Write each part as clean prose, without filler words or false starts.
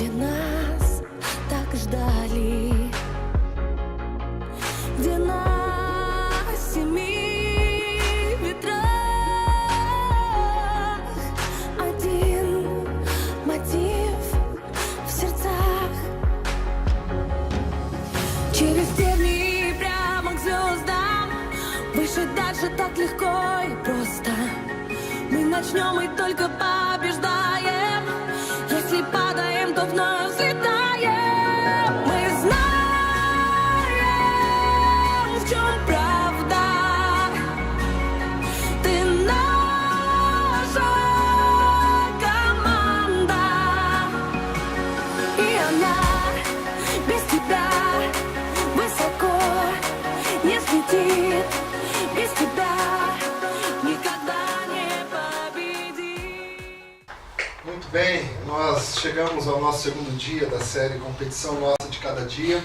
где нас так ждали, где на семи ветрах один мотив в сердцах. Через тернии прямо к звездам, выше, дальше так легко и просто. Мы начнем и только побеждаем. Если падаем, то вновь взлетаем. Мы знаем, в чем правда. Ты наша команда, и она без тебя высоко не взлетит. Без тебя никогда не победит. Muito bem, nós chegamos ao nosso segundo dia da série Competição Nossa de Cada Dia.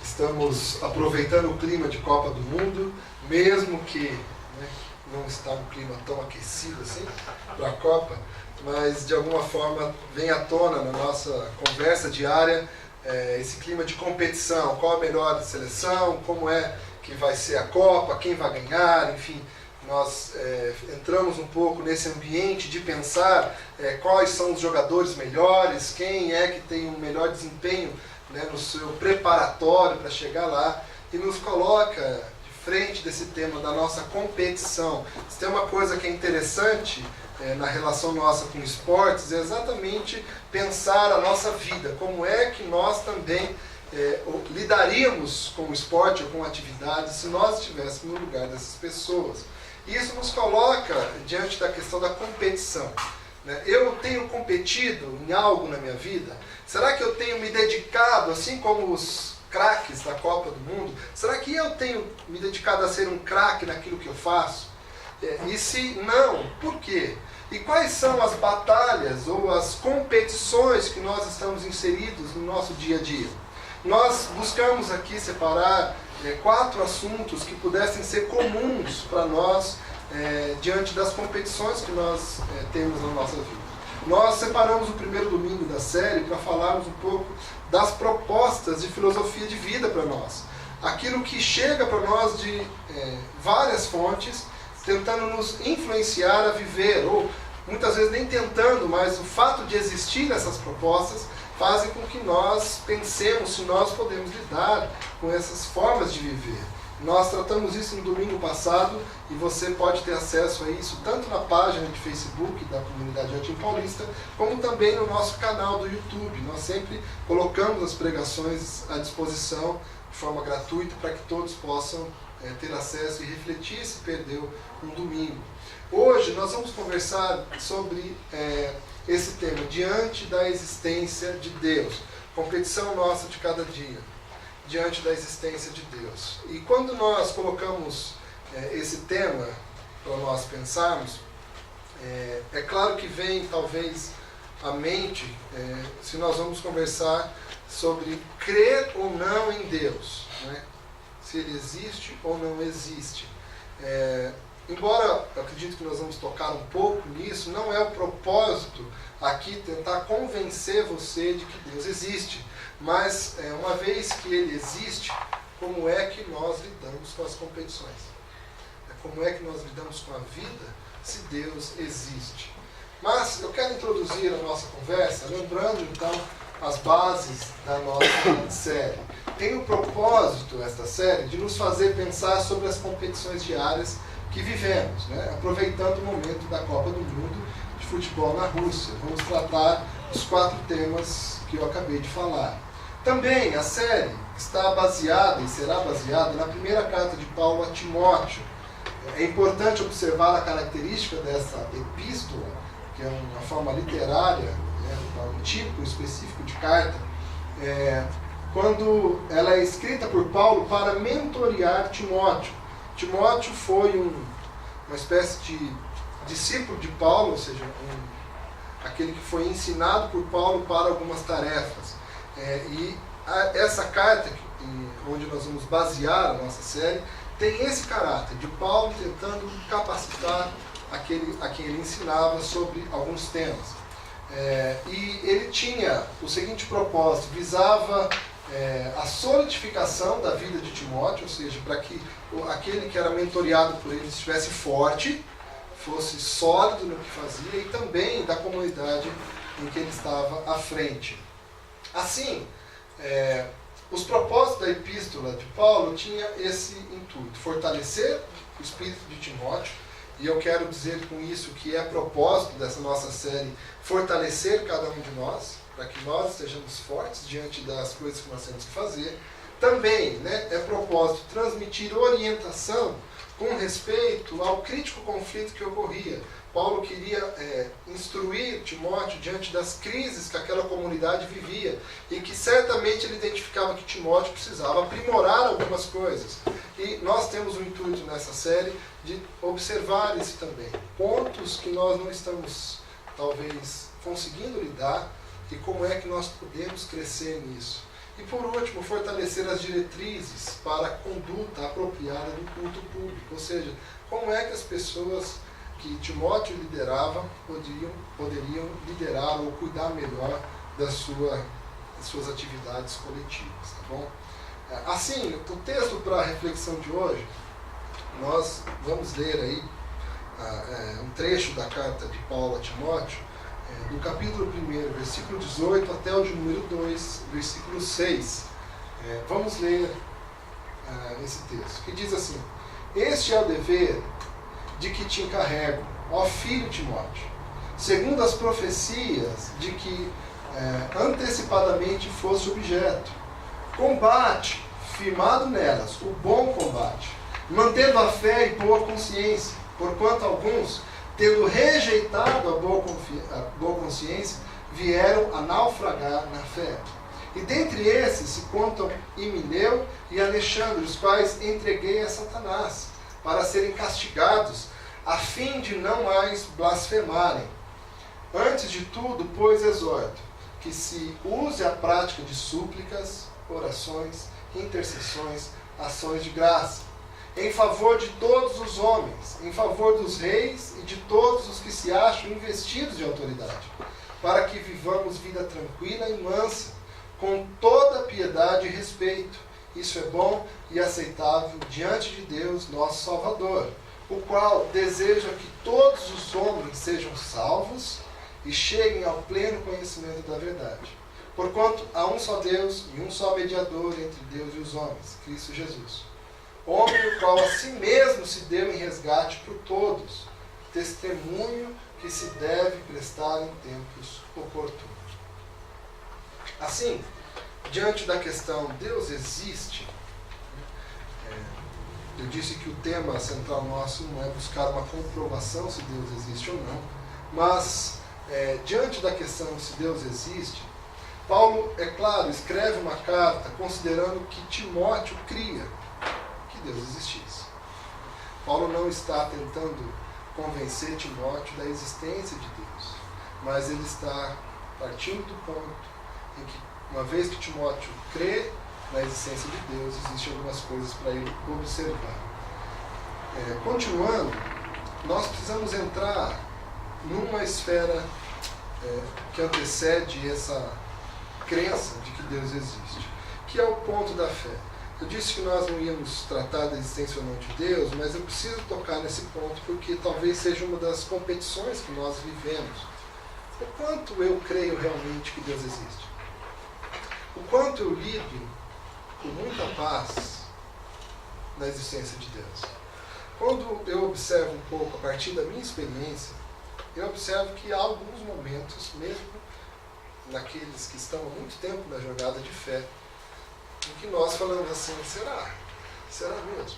Estamos aproveitando o clima de Copa do Mundo, mesmo que não está um clima tão aquecido assim para a Copa, mas de alguma forma vem à tona na nossa conversa diária esse clima de competição, qual a melhor seleção, como é que vai ser a Copa, quem vai ganhar, enfim. Nós entramos um pouco nesse ambiente de pensar quais são os jogadores melhores, quem é que tem um melhor desempenho no seu preparatório para chegar lá, e nos coloca de frente desse tema da nossa competição. Se tem uma coisa que é interessante na relação nossa com esportes, é exatamente pensar a nossa vida, como é que nós também lidaríamos com o esporte ou com atividades se nós estivéssemos no lugar dessas pessoas. E isso nos coloca diante da questão da competição. Eu tenho competido em algo na minha vida? Será que eu tenho me dedicado, assim como os craques da Copa do Mundo? Será que eu tenho me dedicado a ser um craque naquilo que eu faço? E se não, por quê? E quais são as batalhas ou as competições que nós estamos inseridos no nosso dia a dia? Nós buscamos aqui separar 4 assuntos que pudessem ser comuns para nós diante das competições que nós temos na nossa vida. Nós separamos o primeiro domingo da série para falarmos um pouco das propostas de filosofia de vida para nós. Aquilo que chega para nós de várias fontes, tentando nos influenciar a viver, ou muitas vezes nem tentando, mas o fato de existir essas propostas fazem com que nós pensemos se nós podemos lidar com essas formas de viver. Nós tratamos isso no domingo passado e você pode ter acesso a isso tanto na página de Facebook da Comunidade Jardim Paulista, como também no nosso canal do YouTube. Nós sempre colocamos as pregações à disposição de forma gratuita para que todos possam ter acesso e refletir se perdeu um domingo. Hoje nós vamos conversar sobre esse tema, diante da existência de Deus. Competição nossa de cada dia, diante da existência de Deus. E quando nós colocamos esse tema para nós pensarmos, é claro que vem talvez à mente se nós vamos conversar sobre crer ou não em Deus, se ele existe ou não existe. Embora eu acredito que nós vamos tocar um pouco nisso, não é o propósito aqui tentar convencer você de que Deus existe, mas uma vez que ele existe, como é que nós lidamos com as competições? Como é que nós lidamos com a vida se Deus existe? Mas eu quero introduzir a nossa conversa lembrando então as bases da nossa série. Tem o propósito, esta série, de nos fazer pensar sobre as competições diárias que vivemos, aproveitando o momento da Copa do Mundo de futebol na Rússia. Vamos tratar os 4 temas que eu acabei de falar. Também a série está baseada e será baseada na primeira carta de Paulo a Timóteo. É importante observar a característica dessa epístola, que é uma forma literária, um tipo específico de carta, quando ela é escrita por Paulo para mentorear Timóteo. Timóteo foi uma espécie de discípulo de Paulo, ou seja, aquele que foi ensinado por Paulo para algumas tarefas. E essa carta, onde nós vamos basear a nossa série, tem esse caráter de Paulo tentando capacitar a quem ele ensinava sobre alguns temas. E ele tinha o seguinte propósito: visava a solidificação da vida de Timóteo, ou seja, para que aquele que era mentoreado por ele estivesse forte, fosse sólido no que fazia, e também da comunidade em que ele estava à frente. Assim, os propósitos da epístola de Paulo tinham esse intuito: fortalecer o espírito de Timóteo, e eu quero dizer com isso que é propósito dessa nossa série fortalecer cada um de nós, para que nós estejamos fortes diante das coisas que nós temos que fazer. Também é propósito transmitir orientação com respeito ao crítico conflito que ocorria. Paulo queria instruir Timóteo diante das crises que aquela comunidade vivia, e que certamente ele identificava que Timóteo precisava aprimorar algumas coisas. E nós temos o intuito nessa série de observar isso também. Pontos que nós não estamos, talvez, conseguindo lidar, e como é que nós podemos crescer nisso. E por último, fortalecer as diretrizes para a conduta apropriada do culto público. Ou seja, como é que as pessoas que Timóteo liderava poderiam liderar ou cuidar melhor das suas atividades coletivas, tá bom? Assim, o texto para a reflexão de hoje, nós vamos ler aí um trecho da carta de Paulo a Timóteo, do capítulo 1, versículo 18 até o de número 2, versículo 6. Vamos ler esse texto, que diz assim: este é o dever de que te encarrego, ó filho Timóteo, segundo as profecias de que antecipadamente fosse objeto. Combate, firmado nelas, o bom combate, mantendo a fé e boa consciência, porquanto alguns, tendo rejeitado a boa consciência, vieram a naufragar na fé. E dentre esses se contam Himeneu e Alexandre, os quais entreguei a Satanás, para serem castigados, a fim de não mais blasfemarem. Antes de tudo, pois, exorto que se use a prática de súplicas, orações, intercessões, ações de graça, em favor de todos os homens, em favor dos reis e de todos os que se acham investidos de autoridade, para que vivamos vida tranquila e mansa, com toda piedade e respeito. Isso é bom e aceitável diante de Deus, nosso Salvador, o qual deseja que todos os homens sejam salvos e cheguem ao pleno conhecimento da verdade. Porquanto há um só Deus e um só mediador entre Deus e os homens, Cristo Jesus, homem o qual a si mesmo se deu em resgate por todos, testemunho que se deve prestar em tempos oportunos. Assim, diante da questão Deus existe, eu disse que o tema central nosso não é buscar uma comprovação se Deus existe ou não, mas diante da questão se Deus existe, Paulo, é claro, escreve uma carta considerando que Timóteo cria que Deus existisse. Paulo não está tentando convencer Timóteo da existência de Deus, mas ele está partindo do ponto em que, uma vez que Timóteo crê na existência de Deus, existem algumas coisas para ele observar. Continuando, nós precisamos entrar numa esfera que antecede essa crença de que Deus existe, que é o ponto da fé. Eu disse que nós não íamos tratar da existência ou não de Deus, mas eu preciso tocar nesse ponto porque talvez seja uma das competições que nós vivemos. O quanto eu creio realmente que Deus existe? O quanto eu lido com muita paz na existência de Deus? Quando eu observo um pouco a partir da minha experiência, eu observo que há alguns momentos, mesmo naqueles que estão há muito tempo na jornada de fé, em que nós falamos assim: será? Será mesmo?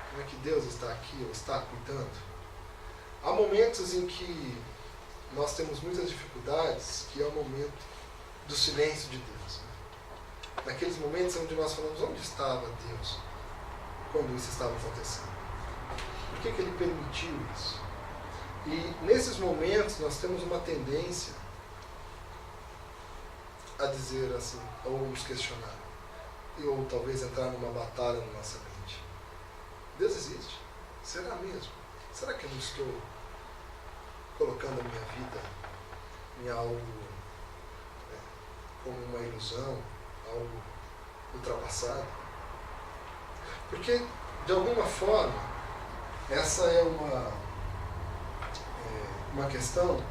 Como é que Deus está aqui ou está cuidando? Há momentos em que nós temos muitas dificuldades, que é o momento do silêncio de Deus. Naqueles momentos onde nós falamos: onde estava Deus quando isso estava acontecendo? Por que ele permitiu isso? E nesses momentos nós temos uma tendência a dizer assim, ou nos questionar, ou talvez entrar numa batalha na nossa mente. Deus existe? Será mesmo? Será que eu não estou colocando a minha vida em algo como uma ilusão, algo ultrapassado. Porque, de alguma forma, essa é uma questão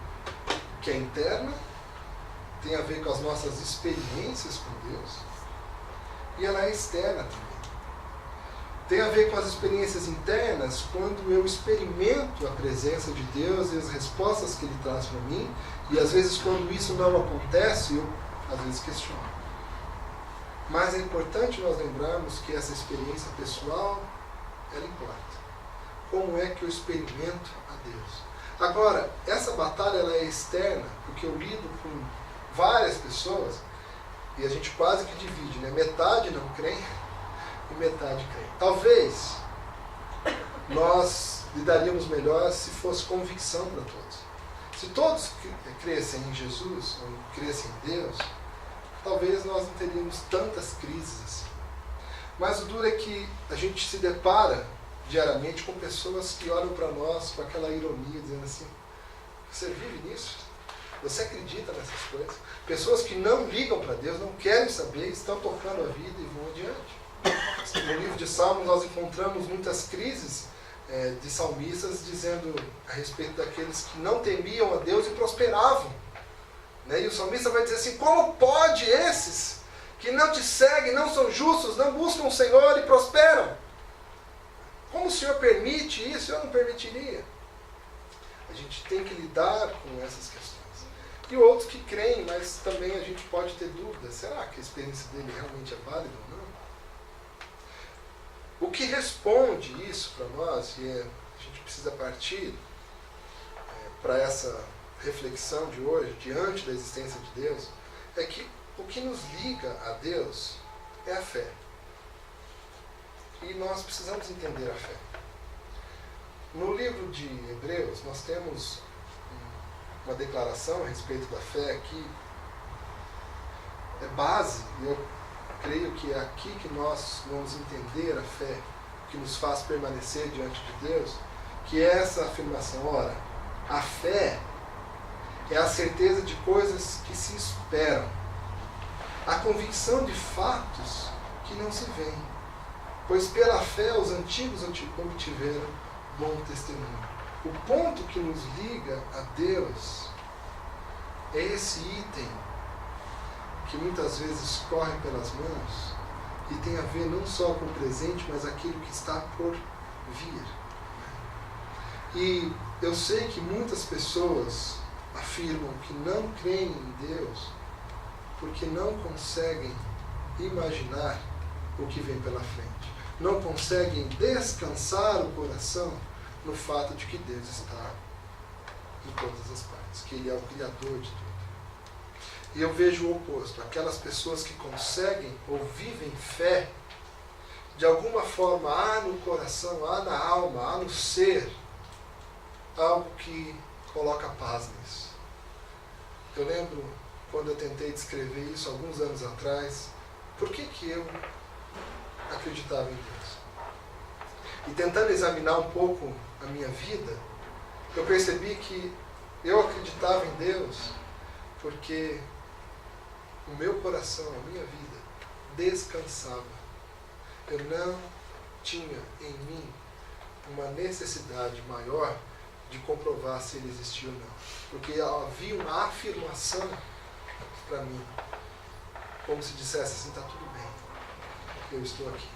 que é interna, tem a ver com as nossas experiências com Deus, e ela é externa também. Tem a ver com as experiências internas, quando eu experimento a presença de Deus e as respostas que Ele traz para mim, e às vezes quando isso não acontece, eu às vezes questiono. Mas é importante nós lembrarmos que essa experiência pessoal, ela importa. Como é que eu experimento a Deus? Agora, essa batalha ela é externa, porque eu lido com várias pessoas, e a gente quase que divide, né? Metade não crê e metade crê. Talvez nós lidaríamos melhor se fosse convicção para todos. Se todos crescem em Jesus, ou crescem em Deus, talvez nós não teríamos tantas crises assim. Mas o duro é que a gente se depara diariamente com pessoas que olham para nós com aquela ironia, dizendo assim: você vive nisso? Você acredita nessas coisas? Pessoas que não ligam para Deus, não querem saber, estão tocando a vida e vão adiante. No livro de Salmos nós encontramos muitas crises de salmistas dizendo a respeito daqueles que não temiam a Deus e prosperavam. E o salmista vai dizer assim: como pode esses que não te seguem, não são justos, não buscam o Senhor e prosperam? Como o Senhor permite isso? Eu não permitiria. A gente tem que lidar com essas questões. E outros que creem, mas também a gente pode ter dúvidas. Será que a experiência dele realmente é válida ou não? O que responde isso para nós, e a gente precisa partir para essa reflexão de hoje, diante da existência de Deus, é que o que nos liga a Deus é a fé. E nós precisamos entender a fé. No livro de Hebreus, nós temos uma declaração a respeito da fé que é base, e eu creio que é aqui que nós vamos entender a fé, que nos faz permanecer diante de Deus, que é essa afirmação: ora, a fé é a certeza de coisas que se esperam, a convicção de fatos que não se veem, pois pela fé os antigos obtiveram bom testemunho. O ponto que nos liga a Deus é esse item que muitas vezes corre pelas mãos e tem a ver não só com o presente, mas aquilo que está por vir. E eu sei que muitas pessoas afirmam que não creem em Deus porque não conseguem imaginar o que vem pela frente. Não conseguem descansar o coração no fato de que Deus está em todas as partes, que Ele é o Criador de tudo. E eu vejo o oposto, aquelas pessoas que conseguem ou vivem fé, de alguma forma há no coração, há na alma, há no ser, algo que coloca paz nisso. Eu lembro quando eu tentei descrever isso alguns anos atrás, por que eu acreditava em Deus? E tentando examinar um pouco a minha vida, eu percebi que eu acreditava em Deus porque o meu coração, a minha vida, descansava. Eu não tinha em mim uma necessidade maior de comprovar se Ele existia ou não. Porque havia uma afirmação para mim, como se dissesse assim: está tudo bem, eu estou aqui,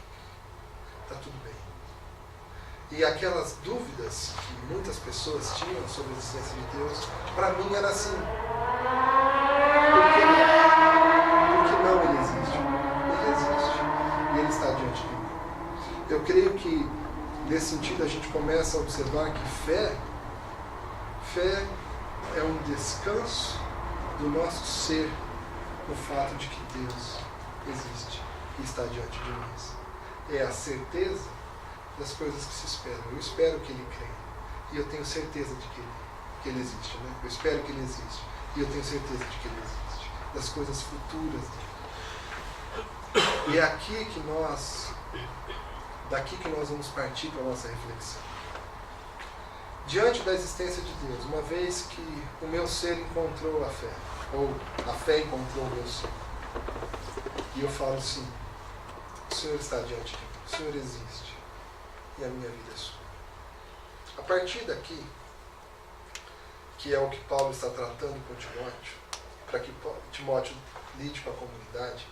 está tudo bem. E aquelas dúvidas que muitas pessoas tinham sobre a existência de Deus, para mim era assim: por que não Ele existe? Ele existe, e Ele está diante de mim. Eu creio que, nesse sentido, a gente começa a observar que fé é um descanso do nosso ser no fato de que Deus existe e está diante de nós. É a certeza das coisas que se esperam. Eu espero que Ele creia. E eu tenho certeza de que Ele existe. Né? Eu espero que Ele existe. E eu tenho certeza de que Ele existe. Das coisas futuras dele. E é daqui que nós vamos partir para a nossa reflexão. diante da existência de Deus, uma vez que o meu ser encontrou a fé, ou a fé encontrou o meu ser, e eu falo assim, o Senhor está diante de mim, o Senhor existe, e a minha vida é sua. A partir daqui, que é o que Paulo está tratando com Timóteo, para que Timóteo lide com a comunidade,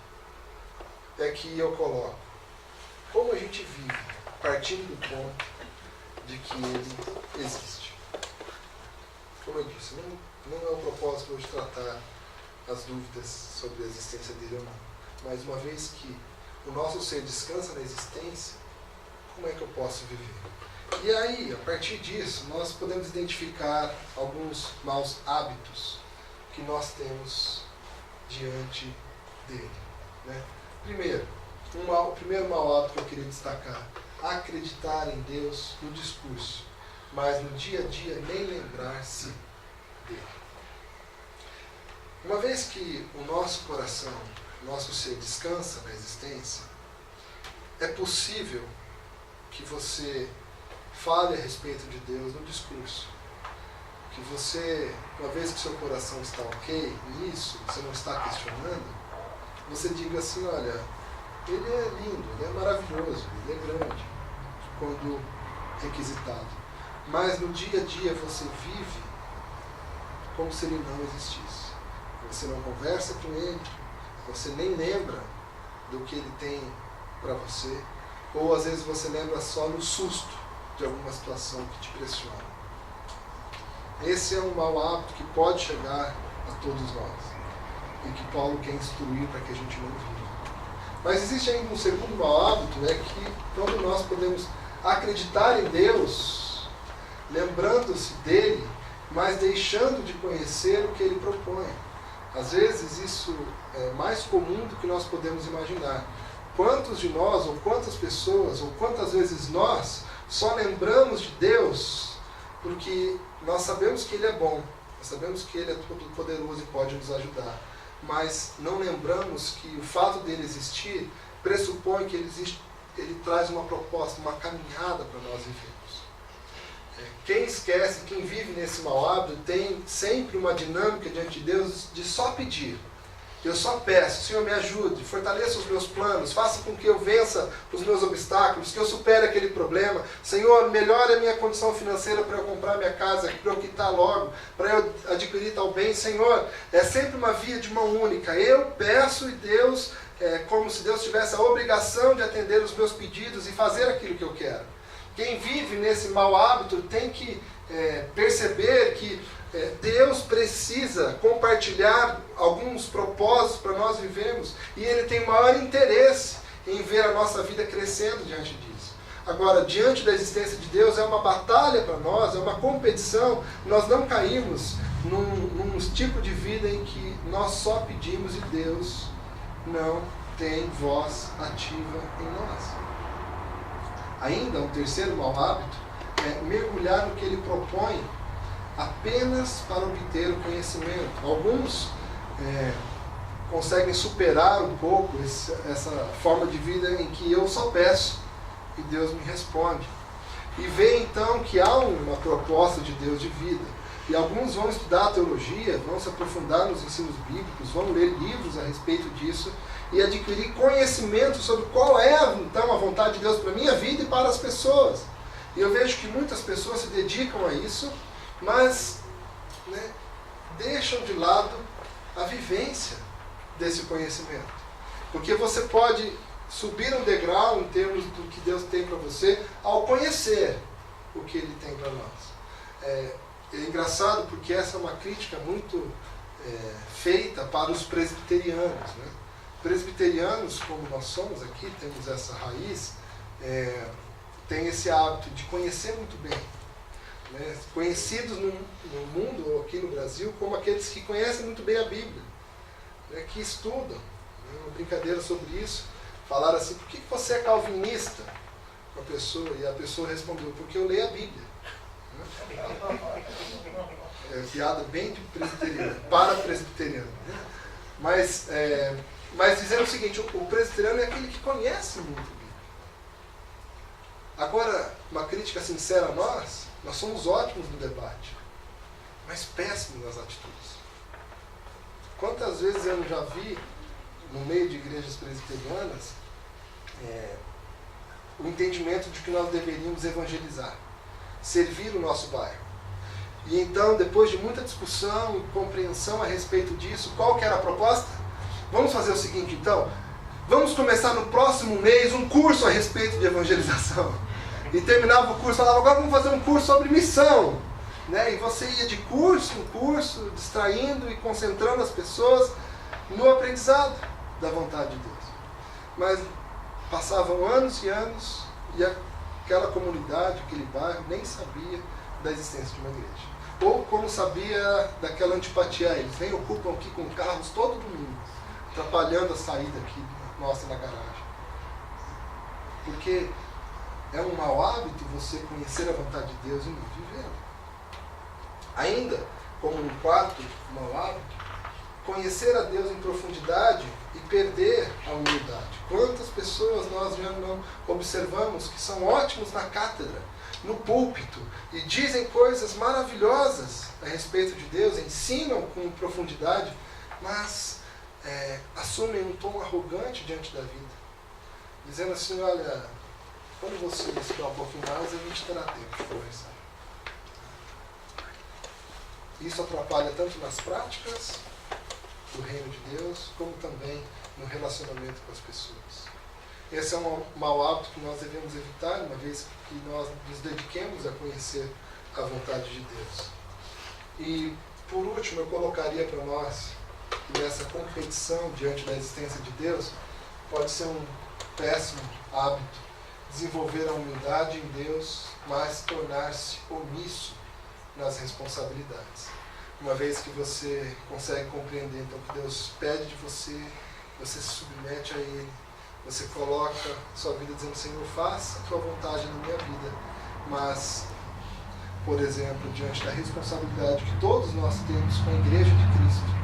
é que eu coloco como a gente vive, partindo do ponto de que ele existe. Como eu disse, não é o propósito hoje tratar as dúvidas sobre a existência dele ou não. Mas uma vez que o nosso ser descansa na existência, como é que eu posso viver? E aí, a partir disso, nós podemos identificar alguns maus hábitos que nós temos diante dele. Né? Primeiro, o primeiro mau hábito que eu queria destacar: acreditar em Deus no discurso, mas no dia a dia nem lembrar-se dele. Uma vez que o nosso coração, o nosso ser descansa na existência, é possível que você fale a respeito de Deus no discurso. Que você, uma vez que seu coração está ok nisso, você não está questionando, você diga assim, olha, ele é lindo, ele é maravilhoso, ele é grande, quando requisitado. Mas no dia a dia você vive como se ele não existisse. Você não conversa com ele, você nem lembra do que ele tem para você, ou às vezes você lembra só no susto de alguma situação que te pressiona. Esse é um mau hábito que pode chegar a todos nós e que Paulo quer instruir para que a gente não viva. Mas existe ainda um segundo mau hábito, é que quando nós podemos acreditar em Deus, lembrando-se dele, mas deixando de conhecer o que ele propõe. Às vezes isso é mais comum do que nós podemos imaginar. Quantos de nós, ou quantas pessoas, ou quantas vezes nós só lembramos de Deus porque nós sabemos que ele é bom, nós sabemos que ele é todo poderoso e pode nos ajudar, mas não lembramos que o fato dele existir pressupõe que ele traz uma proposta, uma caminhada para nós vivermos. Quem esquece, quem vive nesse mau hábito, tem sempre uma dinâmica diante de Deus de só pedir. Eu só peço, Senhor, me ajude, fortaleça os meus planos, faça com que eu vença os meus obstáculos, que eu supere aquele problema. Senhor, melhore a minha condição financeira para eu comprar minha casa, para eu quitar logo, para eu adquirir tal bem. Senhor, é sempre uma via de mão única. Eu peço e Deus, como se Deus tivesse a obrigação de atender os meus pedidos e fazer aquilo que eu quero. Quem vive nesse mau hábito tem que perceber que Deus precisa compartilhar alguns propósitos para nós vivermos e Ele tem maior interesse em ver a nossa vida crescendo diante disso. Agora, diante da existência de Deus, é uma batalha para nós, é uma competição. Nós não caímos num tipo de vida em que nós só pedimos e Deus não tem voz ativa em nós. Ainda um terceiro mau hábito é mergulhar no que Ele propõe apenas para obter o conhecimento. Alguns conseguem superar um pouco essa forma de vida em que eu só peço e Deus me responde. E vê então que há uma proposta de Deus de vida. E alguns vão estudar teologia, vão se aprofundar nos ensinos bíblicos, vão ler livros a respeito disso e adquirir conhecimento sobre qual é então a vontade de Deus para a minha vida e para as pessoas. E eu vejo que muitas pessoas se dedicam a isso, mas deixam de lado a vivência desse conhecimento. Porque você pode subir um degrau em termos do que Deus tem para você ao conhecer o que Ele tem para nós. É engraçado porque essa é uma crítica muito feita para os presbiterianos. Né? Presbiterianos, como nós somos aqui, temos essa raiz, tem esse hábito de conhecer muito bem. Conhecidos no mundo, ou aqui no Brasil, como aqueles que conhecem muito bem a Bíblia, que estudam. Uma brincadeira sobre isso, falaram assim, por que você é calvinista? Com a pessoa, e a pessoa respondeu, porque eu leio a Bíblia. Piada bem de presbiteriano, para presbiteriano. Mas dizendo o seguinte, o presbiteriano é aquele que conhece muito a Bíblia. Agora, uma crítica sincera a nós, Nós somos ótimos no debate, mas péssimos nas atitudes. Quantas vezes eu já vi, no meio de igrejas presbiterianas, o entendimento de que nós deveríamos evangelizar, servir o nosso bairro. E então, depois de muita discussão e compreensão a respeito disso, qual que era a proposta? Vamos fazer o seguinte, então, vamos começar no próximo mês um curso a respeito de evangelização. E terminava o curso, falava, agora vamos fazer um curso sobre missão. Né? E você ia de curso em curso, distraindo e concentrando as pessoas no aprendizado da vontade de Deus. Mas passavam anos e anos e aquela comunidade, aquele bairro, nem sabia da existência de uma igreja. Ou como sabia daquela antipatia a eles. Nem ocupam aqui com carros todo domingo, atrapalhando a saída aqui nossa na garagem. Porque é um mau hábito você conhecer a vontade de Deus e não vivê-la. Ainda, como um quarto mau hábito, conhecer a Deus em profundidade e perder a humildade. Quantas pessoas nós já não observamos que são ótimos na cátedra, no púlpito, e dizem coisas maravilhosas a respeito de Deus, ensinam com profundidade, mas assumem um tom arrogante diante da vida, dizendo assim, olha, quando você esperar um pouquinho mais, a gente terá tempo de conversar. Isso atrapalha tanto nas práticas do reino de Deus, como também no relacionamento com as pessoas. Esse é um mau hábito que nós devemos evitar, uma vez que nós nos dediquemos a conhecer a vontade de Deus. E, por último, eu colocaria para nós que nessa competição diante da existência de Deus, pode ser um péssimo hábito desenvolver a humildade em Deus, mas tornar-se omisso nas responsabilidades. Uma vez que você consegue compreender então que Deus pede de você, você se submete a Ele, você coloca sua vida dizendo, Senhor, faça a tua vontade na minha vida. Mas, por exemplo, diante da responsabilidade que todos nós temos com a Igreja de Cristo,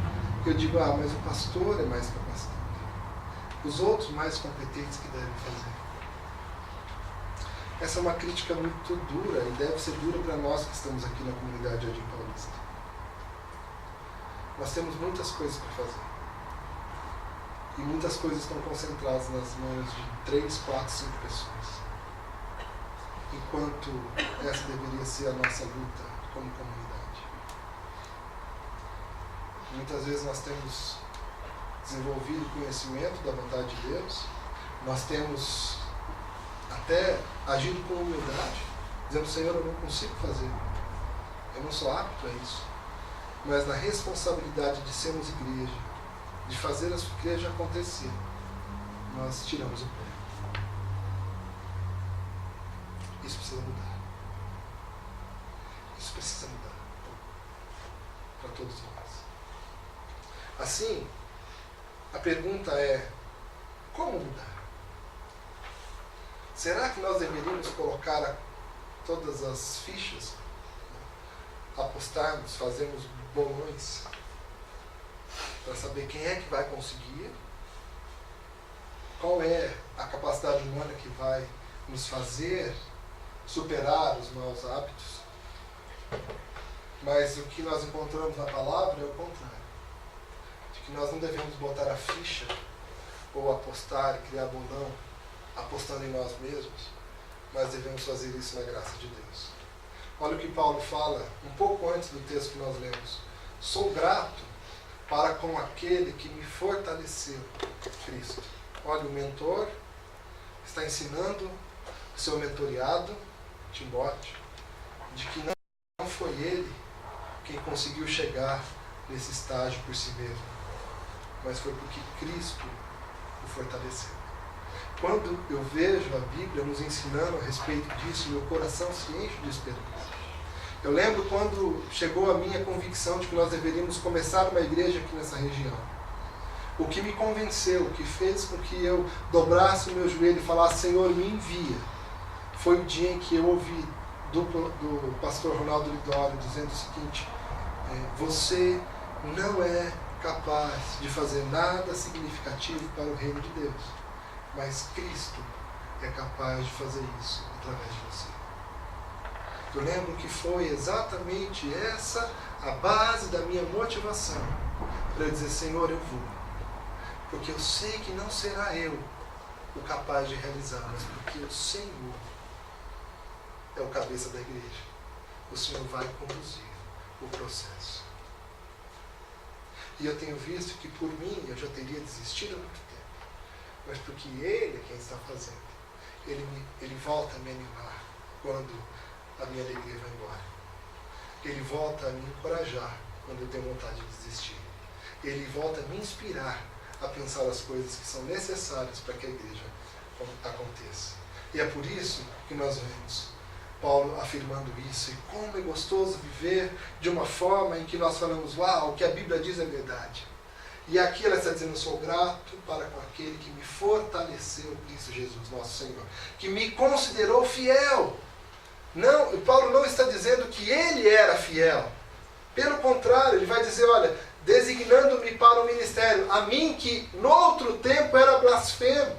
eu digo, mas o pastor é mais capacitado. Os outros mais competentes que devem fazer. Essa é uma crítica muito dura e deve ser dura para nós que estamos aqui na comunidade Jardim Paulista. Nós temos muitas coisas para fazer. E muitas coisas estão concentradas nas mãos de 3, 4, 5 pessoas. Enquanto essa deveria ser a nossa luta como comunidade. Muitas vezes nós temos desenvolvido conhecimento da vontade de Deus, nós temos até agido com humildade, dizendo, Senhor, eu não consigo fazer, eu não sou apto a isso. Mas na responsabilidade de sermos igreja, de fazer a igreja acontecer, nós tiramos o pé. Isso precisa mudar. Isso precisa mudar. Para todos nós. Assim, a pergunta é, como mudar? Será que nós deveríamos colocar todas as fichas, apostarmos, fazermos bolões, para saber quem é que vai conseguir, qual é a capacidade humana que vai nos fazer superar os maus hábitos? Mas o que nós encontramos na palavra é o contrário. De que nós não devemos botar a ficha ou apostar e criar bolão apostando em nós mesmos, mas devemos fazer isso na graça de Deus. Olha o que Paulo fala um pouco antes do texto que nós lemos. Sou grato para com aquele que me fortaleceu, Cristo. Olha, o mentor está ensinando o seu mentoriado, Timóteo, de que não foi ele quem conseguiu chegar nesse estágio por si mesmo, mas foi porque Cristo o fortaleceu. Quando eu vejo a Bíblia nos ensinando a respeito disso, meu coração se enche de esperança. Eu lembro quando chegou a minha convicção de que nós deveríamos começar uma igreja aqui nessa região. O que me convenceu, o que fez com que eu dobrasse o meu joelho e falasse, Senhor, me envia, foi o dia em que eu ouvi do pastor Ronaldo Lidório dizendo o seguinte, você não é capaz de fazer nada significativo para o reino de Deus, mas Cristo é capaz de fazer isso através de você. Eu lembro que foi exatamente essa a base da minha motivação para eu dizer, Senhor, eu vou. Porque eu sei que não será eu o capaz de realizar, mas porque o Senhor é o cabeça da igreja. O Senhor vai conduzir o processo. E eu tenho visto que por mim eu já teria desistido há muito tempo. Mas porque Ele é quem está fazendo. Ele volta a me animar quando a minha alegria vai embora. Ele volta a me encorajar quando eu tenho vontade de desistir. Ele volta a me inspirar a pensar as coisas que são necessárias para que a igreja aconteça. E é por isso que nós vemos Paulo afirmando isso. E como é gostoso viver de uma forma em que nós falamos, uau, o que a Bíblia diz é verdade. E aqui ela está dizendo, sou grato para com aquele que me fortaleceu, Cristo Jesus, nosso Senhor, que me considerou fiel. Não, Paulo não está dizendo que ele era fiel. Pelo contrário, ele vai dizer, olha, designando-me para o ministério, a mim que no outro tempo era blasfemo,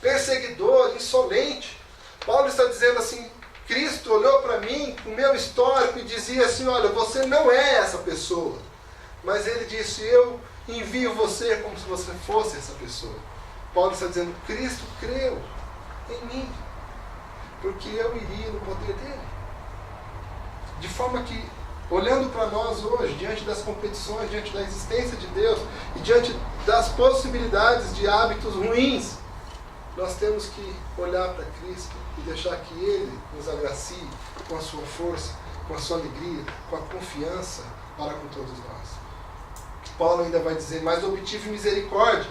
perseguidor, insolente. Paulo está dizendo assim, Cristo olhou para mim, o meu histórico, e dizia assim, olha, você não é essa pessoa. Mas ele disse, eu envio você como se você fosse essa pessoa. Paulo está dizendo, Cristo creu em mim, porque eu iria no poder dele. De forma que, olhando para nós hoje, diante das competições, diante da existência de Deus, e diante das possibilidades de hábitos ruins, nós temos que olhar para Cristo e deixar que Ele nos agracie com a sua força, com a sua alegria, com a confiança para com todos nós. Paulo ainda vai dizer, mas obtive misericórdia,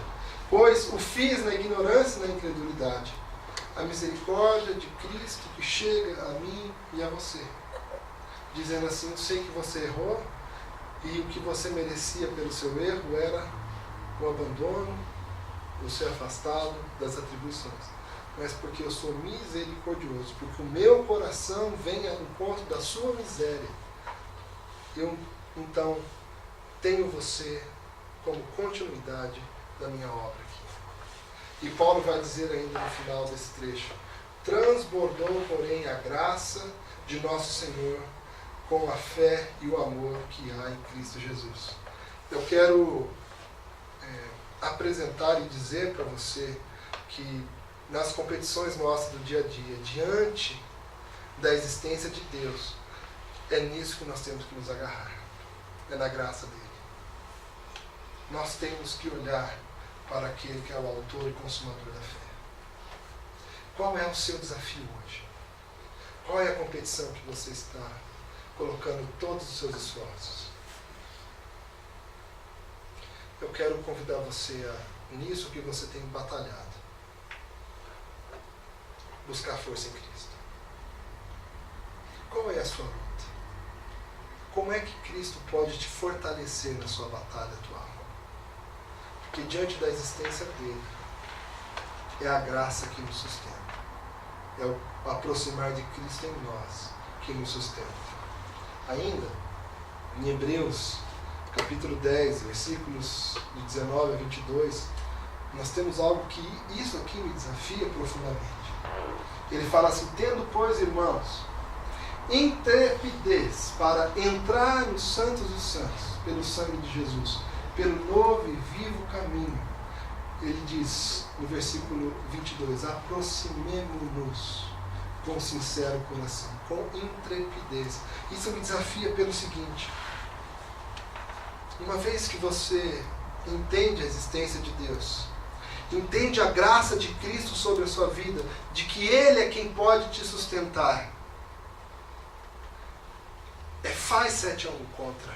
pois o fiz na ignorância e na incredulidade. A misericórdia de Cristo que chega a mim e a você. Dizendo assim, eu sei que você errou e o que você merecia pelo seu erro era o abandono, o ser afastado das atribuições. Mas porque eu sou misericordioso, porque o meu coração vem ao encontro da sua miséria. Eu, então, tenho você como continuidade da minha obra aqui. E Paulo vai dizer ainda no final desse trecho, transbordou, porém, a graça de nosso Senhor com a fé e o amor que há em Cristo Jesus. Eu quero apresentar e dizer para você que nas competições nossas do dia a dia, diante da existência de Deus, é nisso que nós temos que nos agarrar. É na graça dele. Nós temos que olhar para aquele que é o autor e consumador da fé. Qual é o seu desafio hoje? Qual é a competição que você está colocando todos os seus esforços? Eu quero convidar você a, nisso que você tem batalhado, buscar força em Cristo. Qual é a sua luta? Como é que Cristo pode te fortalecer na sua batalha atual? Porque diante da existência dele, é a graça que nos sustenta. É o aproximar de Cristo em nós que nos sustenta. Ainda, em Hebreus, capítulo 10, versículos de 19 a 22, nós temos algo que isso aqui me desafia profundamente. Ele fala assim, tendo, pois, irmãos, intrepidez para entrar nos santos dos santos, pelo sangue de Jesus, pelo novo e vivo caminho. Ele diz, no versículo 22, aproximemo-nos com sincero coração, com intrepidez. Isso me desafia pelo seguinte, uma vez que você entende a existência de Deus, entende a graça de Cristo sobre a sua vida, de que Ele é quem pode te sustentar, faz 7-1 contra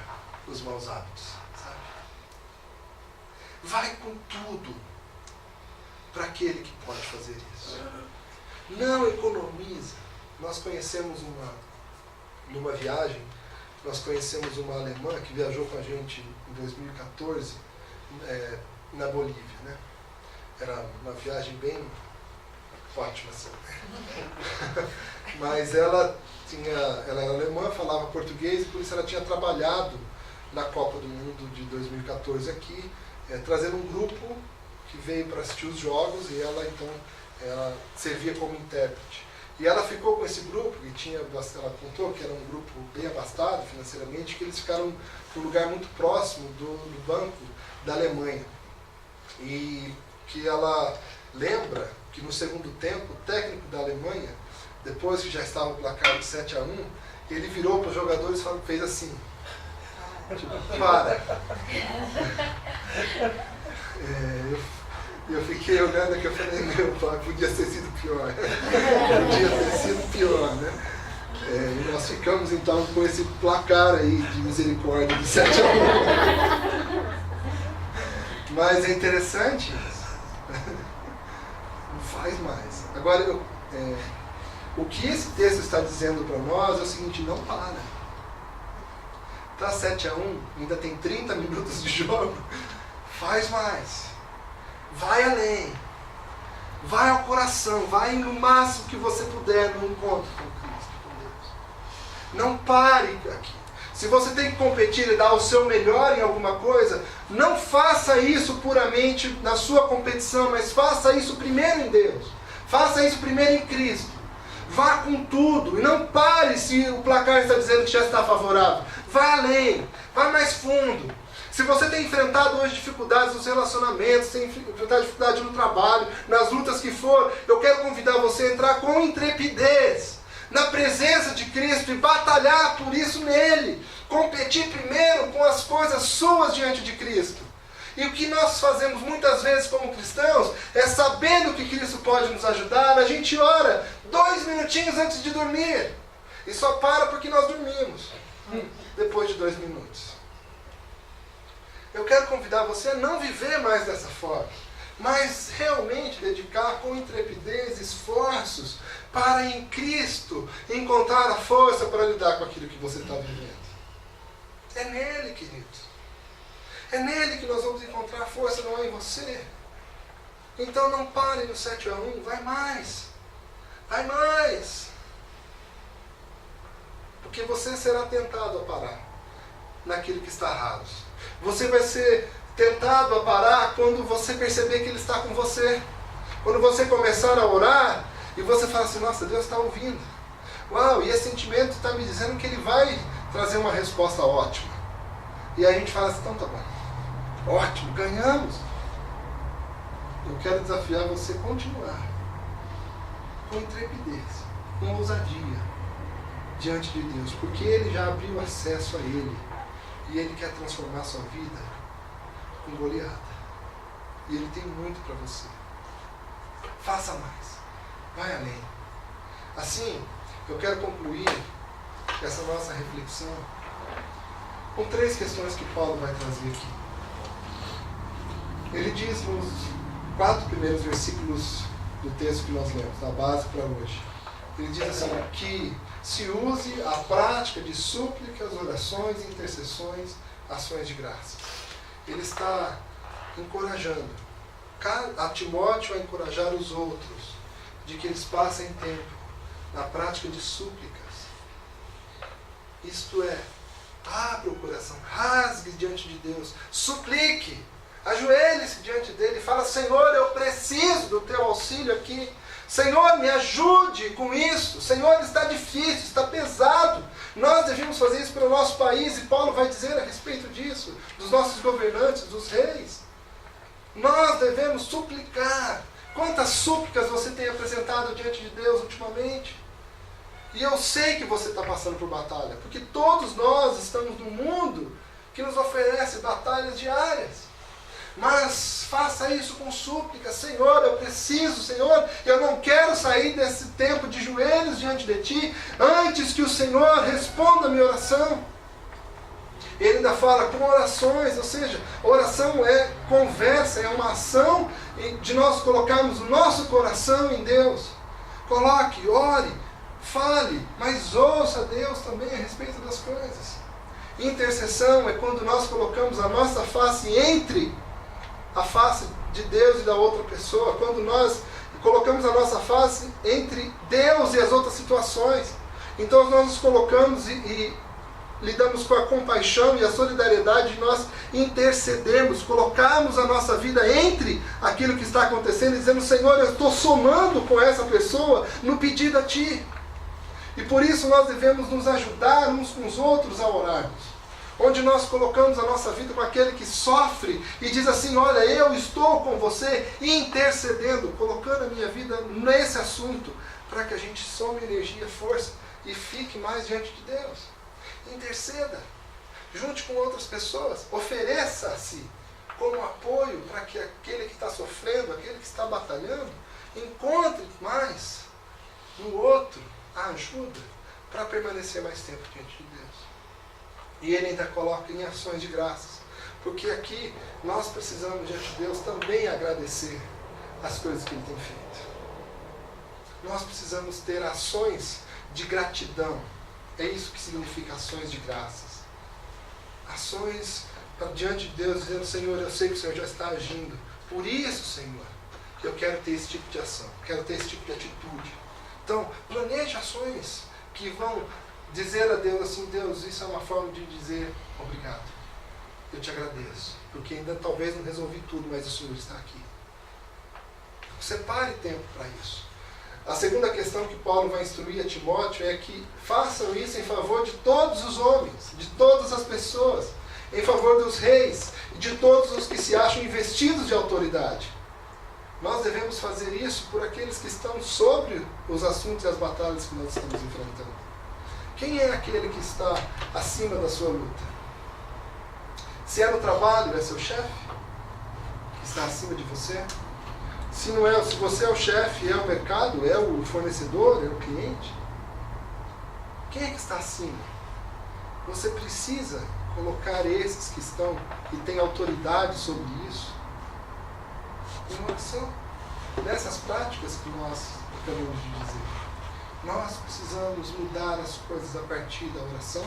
os maus hábitos, sabe? Vai com tudo para aquele que pode fazer isso. Não economiza. Nós conhecemos numa viagem, nós conhecemos uma alemã que viajou com a gente em 2014 na Bolívia, né? Era uma viagem bem ótima, assim. Mas ela era alemã, falava português e por isso ela tinha trabalhado na Copa do Mundo de 2014 aqui, trazendo um grupo que veio para assistir os jogos e ela então ela servia como intérprete. E ela ficou com esse grupo, e ela contou que era um grupo bem abastado financeiramente, que eles ficaram num lugar muito próximo do banco da Alemanha. E que ela lembra que no segundo tempo, o técnico da Alemanha, depois que já estava o placar de 7-1, ele virou para os jogadores e fez assim. Tipo, para. Eu fiquei olhando aqui, eu falei, meu pai, podia ter sido pior. Podia ter sido pior, né? E nós ficamos então com esse placar aí de misericórdia de 7-1. Mas é interessante isso. Não faz mais. Agora, o que esse texto está dizendo para nós é o seguinte: não para. Está 7-1, ainda tem 30 minutos de jogo. Faz mais. Vai além. Vai ao coração. Vai no máximo que você puder no encontro com Cristo, com Deus. Não pare aqui. Se você tem que competir e dar o seu melhor em alguma coisa, não faça isso puramente na sua competição, mas faça isso primeiro em Deus. Faça isso primeiro em Cristo. Vá com tudo e não pare se o placar está dizendo que já está favorável. Vá além, vá mais fundo. Se você tem enfrentado hoje dificuldades nos relacionamentos, tem enfrentado dificuldade no trabalho, nas lutas que for, eu quero convidar você a entrar com intrepidez na presença de Cristo e batalhar por isso nele. Competir primeiro com as coisas suas diante de Cristo. E o que nós fazemos muitas vezes como cristãos é, sabendo que Cristo pode nos ajudar, a gente ora 2 minutinhos antes de dormir. E só para porque nós dormimos depois de 2 minutos. Eu quero convidar você a não viver mais dessa forma, mas realmente dedicar com intrepidez, esforços, para em Cristo encontrar a força para lidar com aquilo que você está vivendo. É nele, querido. É nele que nós vamos encontrar a força, não é em você. Então não pare no 7-1, vai mais. Vai mais. Porque você será tentado a parar naquilo que está errado. Você vai ser tentado a parar quando você perceber que Ele está com você. Quando você começar a orar e você fala assim, nossa, Deus está ouvindo. Uau, e esse sentimento está me dizendo que Ele vai trazer uma resposta ótima. E aí a gente fala assim, então tá bom. Ótimo, ganhamos. Eu quero desafiar você a continuar com intrepidez, com ousadia diante de Deus, porque Ele já abriu acesso a Ele e Ele quer transformar a sua vida com goleada. E Ele tem muito para você. Faça mais. Vai além. Assim, eu quero concluir essa nossa reflexão com 3 questões que Paulo vai trazer aqui. Ele diz nos 4 primeiros versículos do texto que nós lemos, da base para hoje. Ele diz assim, que se use a prática de súplicas, orações, intercessões, ações de graça. Ele está encorajando a Timóteo a encorajar os outros, de que eles passem tempo na prática de súplicas. Isto é, abra o coração, rasgue diante de Deus, suplique, ajoelhe-se diante dele e fala, Senhor, eu preciso do teu auxílio aqui. Senhor, me ajude com isso. Senhor, está difícil, está pesado. Nós devemos fazer isso pelo nosso país, e Paulo vai dizer a respeito disso, dos nossos governantes, dos reis. Nós devemos suplicar. Quantas súplicas você tem apresentado diante de Deus ultimamente? E eu sei que você está passando por batalha, porque todos nós estamos num mundo que nos oferece batalhas diárias. Mas faça isso com súplica. Senhor, eu preciso, Senhor, eu não quero sair desse tempo de joelhos diante de Ti antes que o Senhor responda a minha oração. Ele ainda fala com orações, ou seja, oração é conversa, é uma ação de nós colocarmos o nosso coração em Deus. Coloque, ore, fale, mas ouça a Deus também a respeito das coisas. Intercessão é quando nós colocamos a nossa face entre a face de Deus e da outra pessoa, quando nós colocamos a nossa face entre Deus e as outras situações. Então nós nos colocamos e lidamos com a compaixão e a solidariedade, nós intercedemos, colocamos a nossa vida entre aquilo que está acontecendo e dizemos, Senhor, eu estou somando com essa pessoa no pedido a Ti. E por isso nós devemos nos ajudar uns com os outros a orarmos. Onde nós colocamos a nossa vida com aquele que sofre e diz assim, olha, eu estou com você intercedendo, colocando a minha vida nesse assunto, para que a gente some energia, força e fique mais diante de Deus. Interceda, junte com outras pessoas, ofereça-se como apoio para que aquele que está sofrendo, aquele que está batalhando, encontre mais no outro a ajuda para permanecer mais tempo diante de Deus. E ele ainda coloca em ações de graças, porque aqui nós precisamos diante de Deus também agradecer as coisas que Ele tem feito. Nós precisamos ter ações de gratidão. É isso que significa ações de graças. Ações para diante de Deus, dizendo, Senhor, eu sei que o Senhor já está agindo. Por isso, Senhor, eu quero ter esse tipo de ação, quero ter esse tipo de atitude. Então, planeje ações que vão dizer a Deus assim, Deus, isso é uma forma de dizer obrigado. Eu te agradeço, porque ainda talvez não resolvi tudo, mas o Senhor está aqui. Separe tempo para isso. A segunda questão que Paulo vai instruir a Timóteo é que façam isso em favor de todos os homens, de todas as pessoas, em favor dos reis e de todos os que se acham investidos de autoridade. Nós devemos fazer isso por aqueles que estão sobre os assuntos e as batalhas que nós estamos enfrentando. Quem é aquele que está acima da sua luta? Se é no trabalho, é seu chefe? Que está acima de você? Se não é, se você é o chefe, é o mercado, é o fornecedor, é o cliente? Quem é que está acima? Você precisa colocar esses que estão e têm autoridade sobre isso em oração. Nessas práticas que nós acabamos de dizer. Nós precisamos mudar as coisas a partir da oração,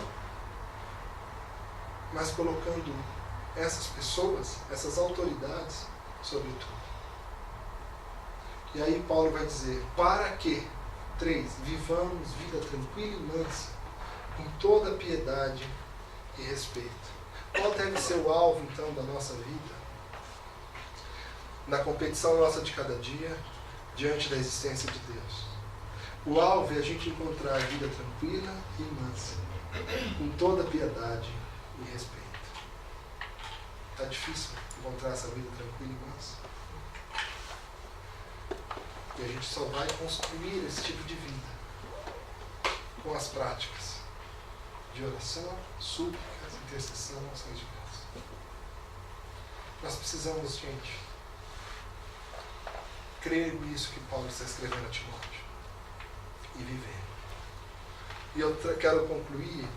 mas colocando essas pessoas, essas autoridades, sobre tudo. E aí Paulo vai dizer, para que, 3, vivamos vida tranquila e mansa, com toda piedade e respeito. Qual deve ser o alvo, então, da nossa vida? Na competição nossa de cada dia, diante da existência de Deus. O alvo é a gente encontrar a vida tranquila e mansa, com toda piedade e respeito. Está difícil encontrar essa vida tranquila e mansa. E a gente só vai construir esse tipo de vida com as práticas de oração, súplicas, intercessão, ações de graça. Nós precisamos, gente, crer nisso que Paulo está escrevendo a Timóteo e viver. E eu quero concluir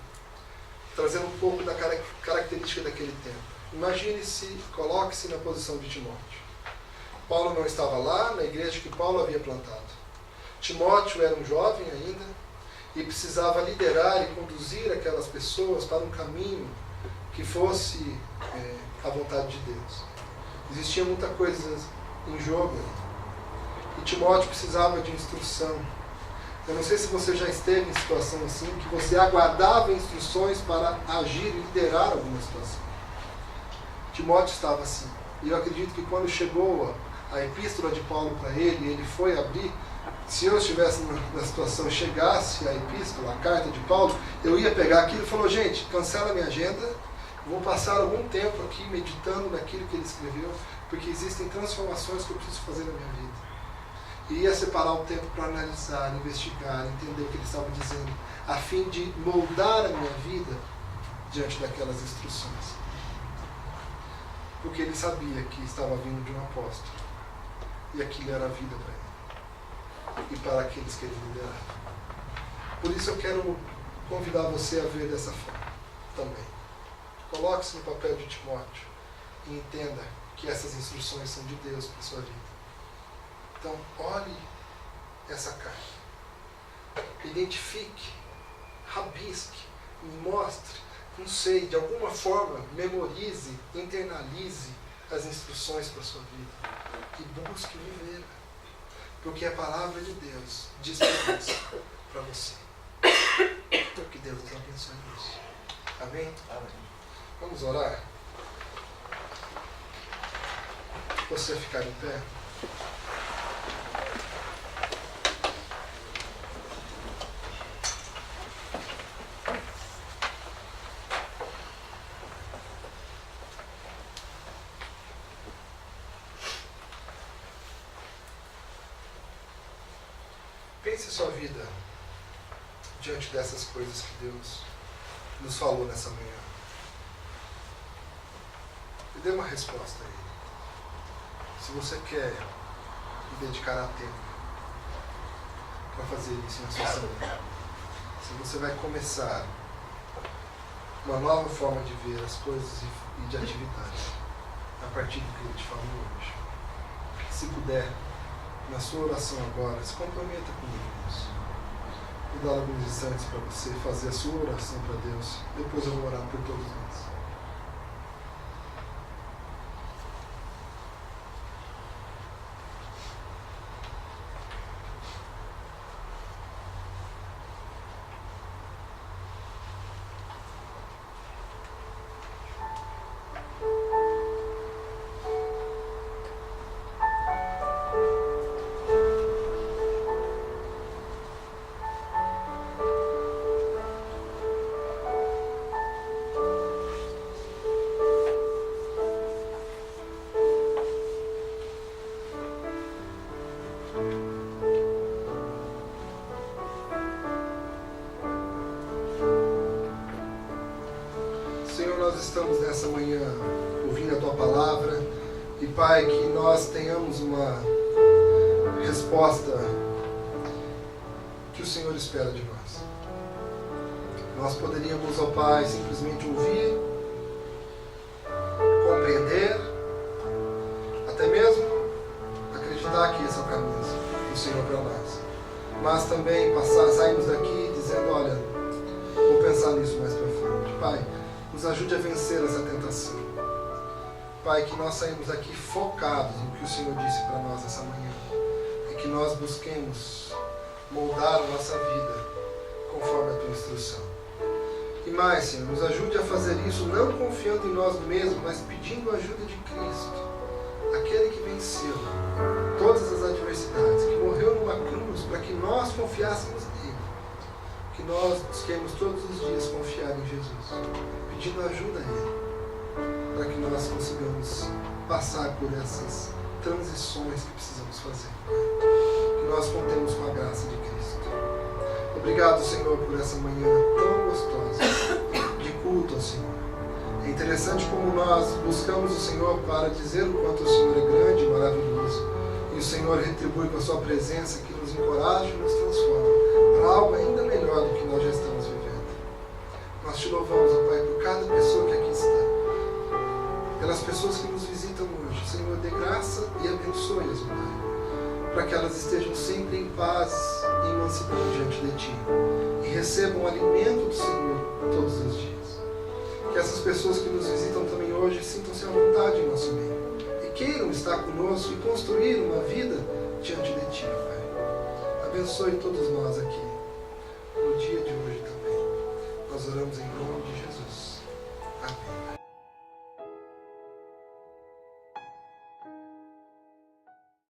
trazendo um pouco da característica daquele tempo. Imagine-se, coloque-se na posição de Timóteo. Paulo não estava lá na igreja que Paulo havia plantado. Timóteo era um jovem ainda e precisava liderar e conduzir aquelas pessoas para um caminho que fosse a vontade de Deus. Existia muita coisa em jogo e Timóteo precisava de instrução. Eu não sei se você já esteve em situação assim, que você aguardava instruções para agir e liderar alguma situação. Timóteo estava assim. E eu acredito que quando chegou a epístola de Paulo para ele, ele foi abrir, se eu estivesse na situação, chegasse a epístola, a carta de Paulo, eu ia pegar aquilo e falou, gente, cancela minha agenda, vou passar algum tempo aqui meditando naquilo que ele escreveu, porque existem transformações que eu preciso fazer na minha vida. E ia separar um tempo para analisar, investigar, entender o que ele estava dizendo, a fim de moldar a minha vida diante daquelas instruções. Porque ele sabia que estava vindo de um apóstolo. E aquilo era a vida para ele. E para aqueles que ele liderava. Por isso eu quero convidar você a ver dessa forma também. Coloque-se no papel de Timóteo e entenda que essas instruções são de Deus para a sua vida. Então, olhe essa carta. Identifique, rabisque, mostre, não sei, de alguma forma, memorize, internalize as instruções para a sua vida. E busque viver. Porque a palavra de Deus diz para você. Que Deus nos abençoe nisso. Amém? Amém. Vamos orar? Você ficar em pé? Pense a sua vida diante dessas coisas que Deus nos falou nessa manhã. E dê uma resposta a Ele. Se você quer dedicar tempo para fazer isso na sua semana, se você vai começar uma nova forma de ver as coisas e de atividade a partir do que Ele te falou hoje, se puder, na sua oração agora, se comprometa comigo nisso. Vou dar alguns instantes para você fazer a sua oração para Deus. Depois eu vou orar por todos nós. Senhor, nós estamos nessa manhã ouvindo a Tua Palavra e, Pai, que nós tenhamos uma resposta que o Senhor espera de nós. Nós poderíamos, ó Pai, simplesmente ouvir, compreender, até mesmo acreditar que esse é o caminho do Senhor para nós. Mas também sairmos daqui dizendo, olha, vou pensar nisso mais para frente. Pai, nos ajude a vencer essa tentação. Pai, que nós saímos daqui focados no que o Senhor disse para nós essa manhã. E que nós busquemos moldar a nossa vida conforme a Tua instrução. E mais, Senhor, nos ajude a fazer isso não confiando em nós mesmos, mas pedindo a ajuda de Cristo. Aquele que venceu todas as adversidades, que morreu numa cruz para que nós confiássemos nele. Que nós busquemos todos os dias confiar em Jesus, pedindo ajuda a Ele, para que nós consigamos passar por essas transições que precisamos fazer. Que nós contemos com a graça de Cristo. Obrigado, Senhor, por essa manhã tão gostosa de culto ao Senhor. É interessante como nós buscamos o Senhor para dizer o quanto o Senhor é grande e maravilhoso. E o Senhor retribui com a sua presença que nos encoraja e nos transforma para algo ainda melhor do que nós já estamos vivendo. Nós te louvamos, ó Pai, por cada pessoa que aqui está. Pelas pessoas que nos visitam hoje. Senhor, dê graça e abençoe-as, ó Pai, para que elas estejam sempre em paz e em mansidão diante de Ti. E recebam o alimento do Senhor todos os dias. Que essas pessoas que nos visitam também hoje sintam-se à vontade em nosso meio. E queiram estar conosco e construir uma vida diante de Ti, Pai. Abençoe todos nós aqui, no dia de hoje também. Nós oramos em nome de Jesus. Amém.